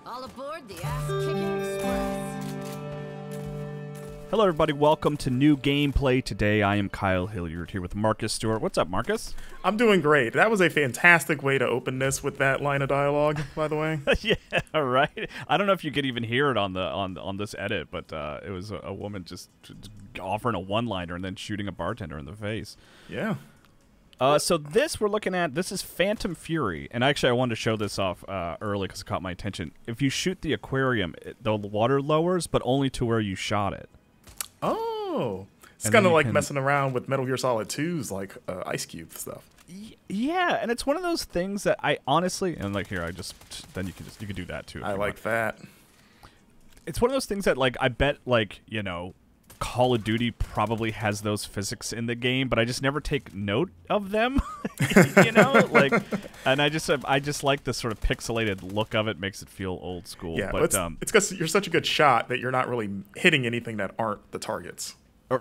All aboard the Ass-Kicking Express. Hello, everybody. Welcome to new gameplay. Today, I am Kyle Hilliard here with Marcus Stewart. What's up, Marcus? I'm doing great. That was a fantastic way to open this with that line of dialogue, by the way. Yeah, right. I don't know if you could even hear it on this edit, but it was a woman just offering a one-liner and then shooting a bartender in the face. Yeah. So this we're looking at, this is Phantom Fury. And actually, I wanted to show this off early because it caught my attention. If you shoot the aquarium, the water lowers, but only to where you shot it. Oh. It's kind of like messing around with Metal Gear Solid 2's like Ice Cube stuff. Yeah, and it's one of those things that I honestly, and like here, then you could do that too. I like that. It's one of those things that like I bet like, you know, Call of Duty probably has those physics in the game, but I just never take note of them. You know, like, and I just like the sort of pixelated look of it. Makes it feel old school. Yeah, but it's because you're such a good shot that you're not really hitting anything that aren't the targets. Oh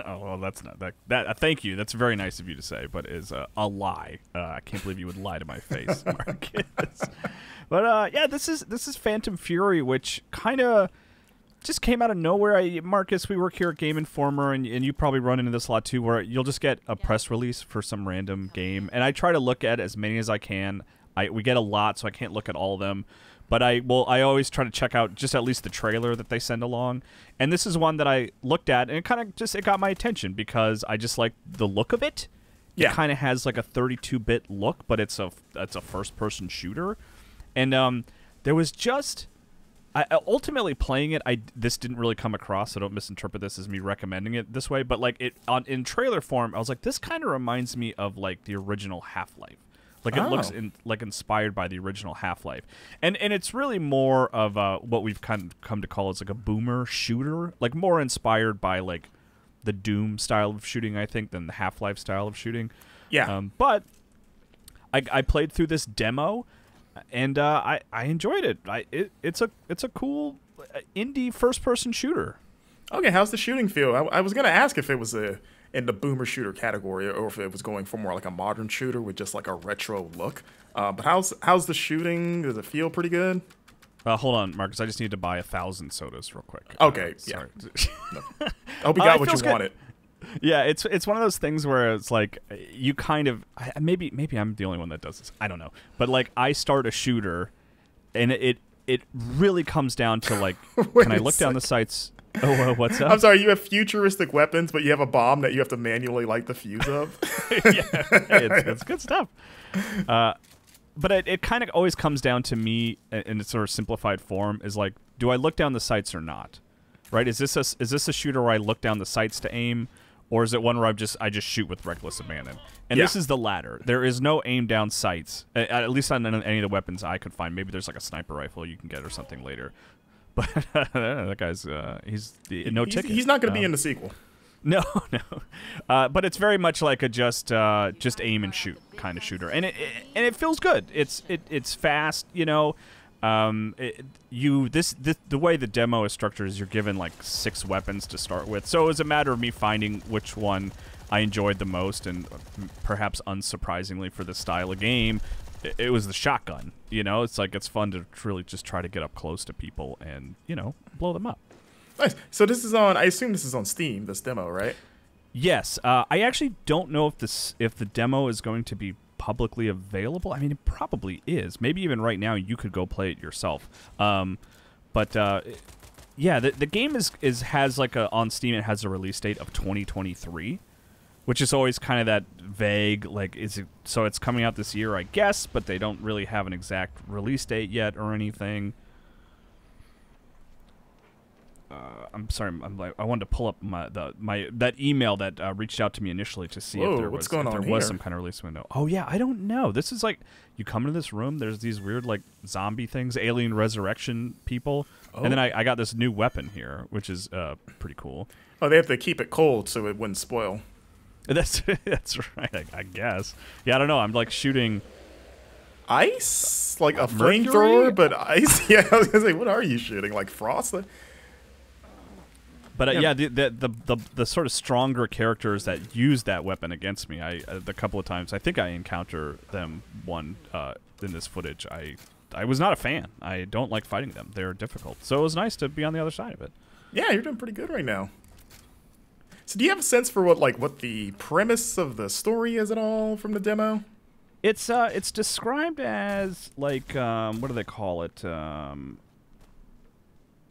well, that's not that. Thank you. That's very nice of you to say, but is a lie. I can't believe you would lie to my face, Marcus. But yeah, this is Phantom Fury, which kind of just came out of nowhere. Marcus, we work here at Game Informer, and you probably run into this a lot too, where you'll just get a press release for some random game, and I try to look at as many as I can. We get a lot, so I can't look at all of them, but I always try to check out just at least the trailer that they send along, and this is one that I looked at, and it got my attention because I just like the look of it. Yeah. It kind of has like a 32-bit look, but it's a first-person shooter, and there was just. Ultimately playing it, this didn't really come across, so don't misinterpret this as me recommending it this way, but like in trailer form, I was like, this kind of reminds me of like the original Half-Life. Like it looks inspired by the original Half-Life. And it's really more of what we've kind of come to call as like a boomer shooter, like more inspired by like the Doom style of shooting, I think, than the Half-Life style of shooting. Yeah. But I played through this demo, and I enjoyed it. It's a cool indie first-person shooter. Okay, how's the shooting feel? I was going to ask if it was in the boomer shooter category or if it was going for more like a modern shooter with just like a retro look. But how's the shooting? Does it feel pretty good? Hold on, Marcus. I just need to buy 1,000 sodas real quick. Okay, yeah. No. I hope you got what you wanted. Yeah, it's one of those things where it's like you kind of maybe I'm the only one that does this. I don't know, but like I start a shooter, and it really comes down to like, can I look down the sights? Oh, what's up? I'm sorry, you have futuristic weapons, but you have a bomb that you have to manually light the fuse of. Yeah, it's good stuff. But it kind of always comes down to me in its sort of simplified form is like, do I look down the sights or not? Right? Is this a shooter where I look down the sights to aim? Or is it one where I just shoot with reckless abandon? And this is the latter. There is no aim down sights, at least on any of the weapons I could find. Maybe there's like a sniper rifle you can get or something later. But that guy's no ticket. He's not going to be in the sequel. No. But it's very much like a just aim and shoot kind of shooter, and it feels good. It's fast, you know. The way the demo is structured is you're given like 6 weapons to start with, so it was a matter of me finding which one I enjoyed the most, and perhaps unsurprisingly for this style of game, it was the shotgun. You know, it's like it's fun to really just try to get up close to people and, you know, blow them up. Nice. So this is on. I assume this is on Steam. This demo, right? Yes. I actually don't know if the demo is going to be publicly available. I mean, it probably is. Maybe even right now you could go play it yourself. But yeah, the game has like on Steam. It has a release date of 2023, which is always kind of that vague. Like, so it's coming out this year, I guess, but they don't really have an exact release date yet or anything. I'm sorry. I wanted to pull up that email that reached out to me initially to see if there was some kind of release window. Oh yeah, I don't know. This is like you come into this room. There's these weird like zombie things, alien resurrection people, and then I got this new weapon here, which is pretty cool. Oh, they have to keep it cold so it wouldn't spoil. That's right. I guess. Yeah, I don't know. I'm like shooting ice, like a flamethrower, but ice. Yeah, I was gonna say, what are you shooting? Like frost? But yeah, the sort of stronger characters that use that weapon against me, the couple of times I think I encounter them in this footage, I I was not a fan. I don't like fighting them. They're difficult. So it was nice to be on the other side of it. Yeah, you're doing pretty good right now. So do you have a sense for what the premise of the story is at all from the demo? It's described as like what do they call it?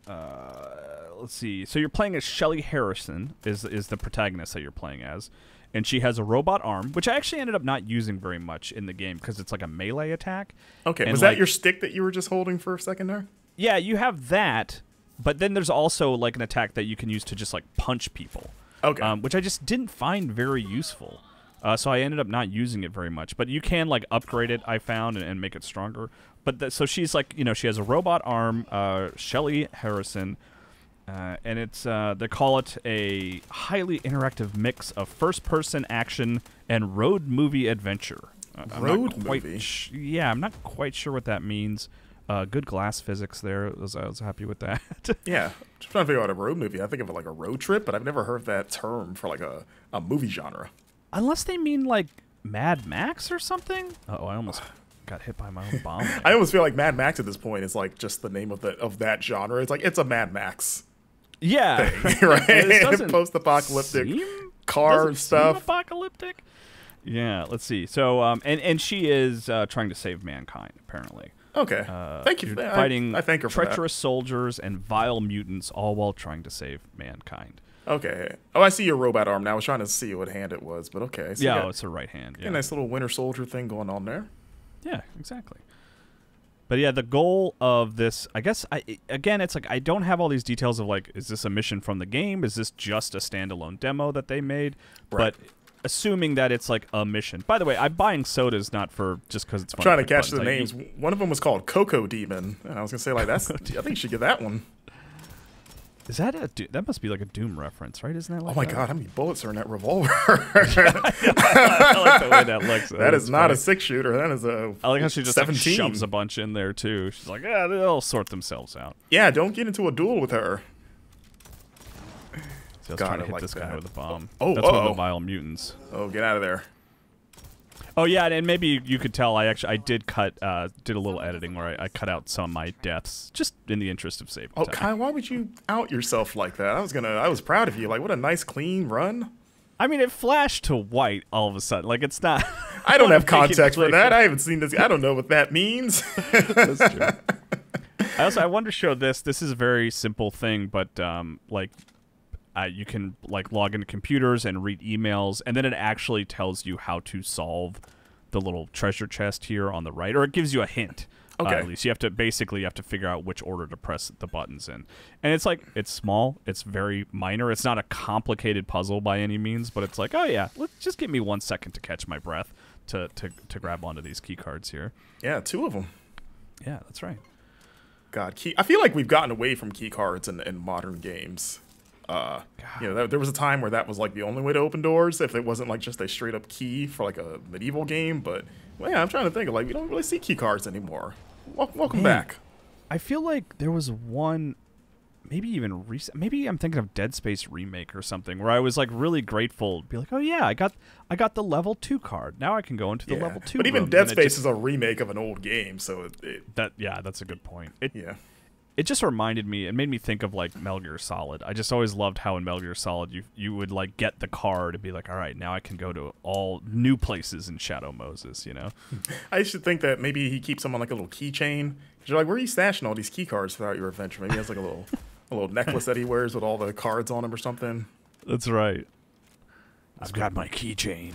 Let's see. So you're playing as Shelly Harrison is the protagonist that you're playing as, and she has a robot arm, which I actually ended up not using very much in the game because it's like a melee attack. Okay, and was that your stick that you were just holding for a second there? Yeah, you have that, but then there's also like an attack that you can use to just like punch people. Okay. Which I just didn't find very useful. So I ended up not using it very much. But you can like upgrade it, I found, and make it stronger. But so she's like, she has a robot arm, Shelly Harrison, and it's they call it a highly interactive mix of first-person action and road movie adventure. Road movie? Yeah, I'm not quite sure what that means. Good glass physics there. I was happy with that. Yeah, just trying to figure out a road movie. I think of it like a road trip, but I've never heard that term for like a movie genre. Unless they mean like Mad Max or something. Uh-oh, I almost got hit by my own bomb. I almost feel like Mad Max at this point is like just the name of that genre. It's like it's a Mad Max. Yeah, thing, right. Post-apocalyptic car stuff. Apocalyptic. Yeah. Let's see. So, and she is trying to save mankind apparently. Okay. Thank you for that. Fighting I thank her for treacherous soldiers and vile mutants, all while trying to save mankind. Okay. Oh, I see your robot arm now. I was trying to see what hand it was, but okay. So yeah, it's a right hand. Yeah. A nice little Winter Soldier thing going on there. Yeah, exactly. But yeah, the goal of this, I guess, it's like I don't have all these details of like, is this a mission from the game? Is this just a standalone demo that they made? Right. But assuming that it's like a mission. By the way, I'm buying sodas not for just because it's fun. I'm trying to catch the names. One of them was called Cocoa Demon, and I was gonna say like that's. I think you should get that one. Is that that must be like a Doom reference, right? Isn't that like oh my god, how many bullets are in that revolver? I like the way that looks. That is not a 6-shooter. That is a I like how she just 17. Like, shoves a bunch in there too. She's like, yeah, they'll sort themselves out. Yeah, don't get into a duel with her. So I was trying to hit this guy with a bomb. Oh, that's one of the vile mutants. Oh, get out of there. Oh yeah, and maybe you could tell I did cut did a little editing where I cut out some of my deaths just in the interest of saving time. Kai, why would you out yourself like that? I was proud of you. Like, what a nice clean run. I mean, it flashed to white all of a sudden. Like, it's not. I don't have context for that. I haven't seen this. I don't know what that means. That's true. I wanted to show this. This is a very simple thing, but like. You can like log into computers and read emails, and then it actually tells you how to solve the little treasure chest here on the right, or it gives you a hint. Okay. At least you have to figure out which order to press the buttons in, and it's small, it's very minor, it's not a complicated puzzle by any means, but it's like, oh yeah, just give me 1 second to catch my breath to grab onto these key cards here. Yeah, 2 of them. Yeah, that's right. God, I feel like we've gotten away from key cards in modern games. There was a time where that was like the only way to open doors if it wasn't like just a straight up key for like a medieval game. But well, yeah, I'm trying to think of like we don't really see key cards anymore. Welcome back. I feel like there was one, maybe even recent. Maybe I'm thinking of Dead Space Remake or something where I was like really grateful to be like, oh yeah, I got the level 2 card. Now I can go into the level 2. But even Dead Space is a remake of an old game, so that's a good point. It just reminded me, it made me think of like Metal Gear Solid. I just always loved how in Metal Gear Solid you would like get the card and be like, all right, now I can go to all new places in Shadow Moses, you know? I used to think that maybe he keeps them on like a little keychain. You're like, where are you stashing all these key cards throughout your adventure? Maybe he has like a little necklace that he wears with all the cards on him or something. That's right. I've got my keychain.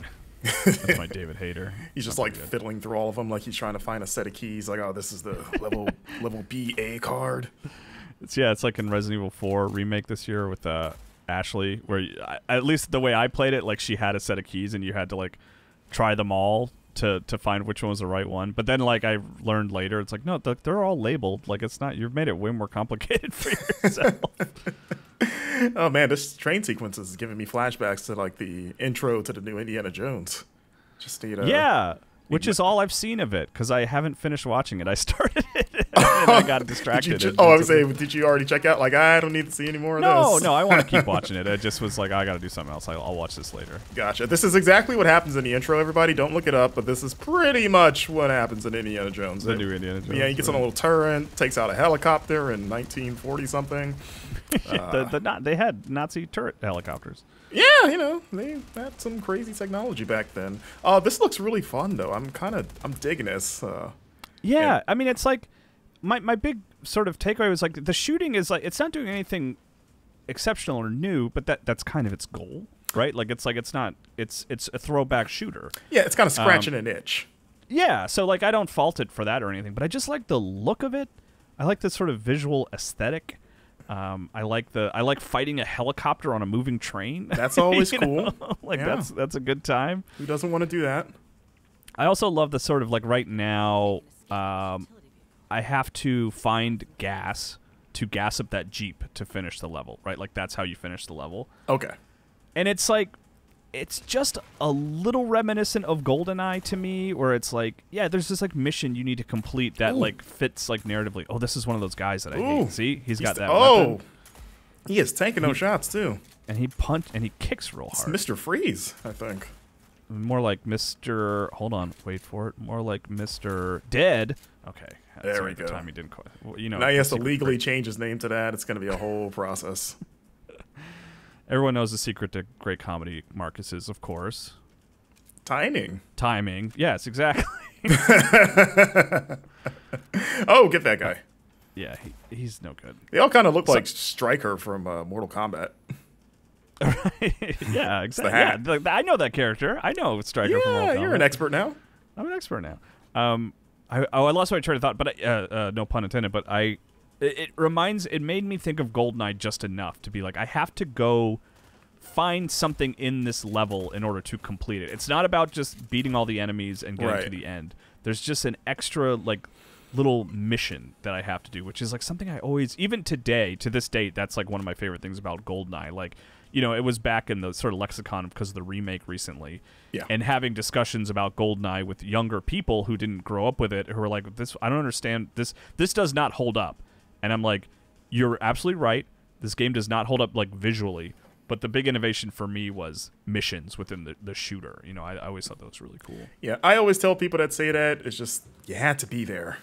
That's my David Hayter. He's just like fiddling through all of them, like he's trying to find a set of keys. Like, oh, this is the level BA card. It's like in Resident Evil 4 remake this year with Ashley, where at least the way I played it, like she had a set of keys and you had to like try them all to find which one was the right one. But then like I learned later, it's like no, they're all labeled. Like it's not. You've made it way more complicated for yourself. Oh man, this train sequence is giving me flashbacks to like the intro to the new Indiana Jones. Just need which is all I've seen of it because I haven't finished watching it. I started it and I got distracted. I was saying, did you already check out? Like, I don't need to see any more of this. No, I want to keep watching it. I just was like, I got to do something else. I'll watch this later. Gotcha. This is exactly what happens in the intro, everybody. Don't look it up, but this is pretty much what happens in Indiana Jones. The new Indiana Jones. Yeah, he gets on a little turret, takes out a helicopter in 1940-something. They had Nazi turret helicopters. Yeah, they had some crazy technology back then. This looks really fun, though. I'm digging this. Yeah, I mean, it's like my big sort of takeaway was like the shooting is like it's not doing anything exceptional or new, but that's kind of its goal, right? Like it's a throwback shooter. Yeah, it's kind of scratching an itch. Yeah, so like I don't fault it for that or anything, but I just like the look of it. I like the sort of visual aesthetic. I like fighting a helicopter on a moving train. That's always cool. Like that's a good time. Who doesn't want to do that? I also love the sort of like right now. I have to find gas to gas up that Jeep to finish the level, right? Like that's how you finish the level. Okay. And it's like, it's just a little reminiscent of GoldenEye to me, where it's like, yeah, there's this like mission you need to complete that like fits like narratively. Oh, this is one of those guys that I hate. See, he's got that. Weapon. He is tanking those shots too. And he kicks real hard. It's Mr. Freeze, I think. More like Mr. Hold on, wait for it. More like Mr. Dead. Okay, there we go. Time he didn't quite. Well, now he has to legally change his name to that. It's going to be a whole process. Everyone knows the secret to great comedy, Marcus, is, of course, timing. Yes, exactly. Oh, get that guy. Yeah, he's no good. They all kind of look like Stryker from Mortal Kombat. Yeah, exactly. Yeah, I know that character. I know Stryker from Mortal Kombat. Yeah, you're an expert now. I'm an expert now. I lost my train of thought, but no pun intended. But it made me think of GoldenEye just enough to be like, I have to go find something in this level in order to complete it. It's not about just beating all the enemies and getting to the end. There's just an extra like little mission that I have to do, which is like something I always, even today, to this date, that's like one of my favorite things about GoldenEye. Like, it was back in the sort of lexicon because of the remake recently. Yeah. And having discussions about GoldenEye with younger people who didn't grow up with it, who were like, "This, I don't understand. This does not hold up." And I'm like, "You're absolutely right. This game does not hold up like visually." But the big innovation for me was missions within the shooter. I always thought that was really cool. Yeah, I always tell people that say that, it's just, you had to be there.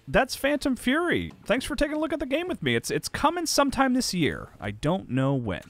That's Phantom Fury. Thanks for taking a look at the game with me. It's coming sometime this year. I don't know when.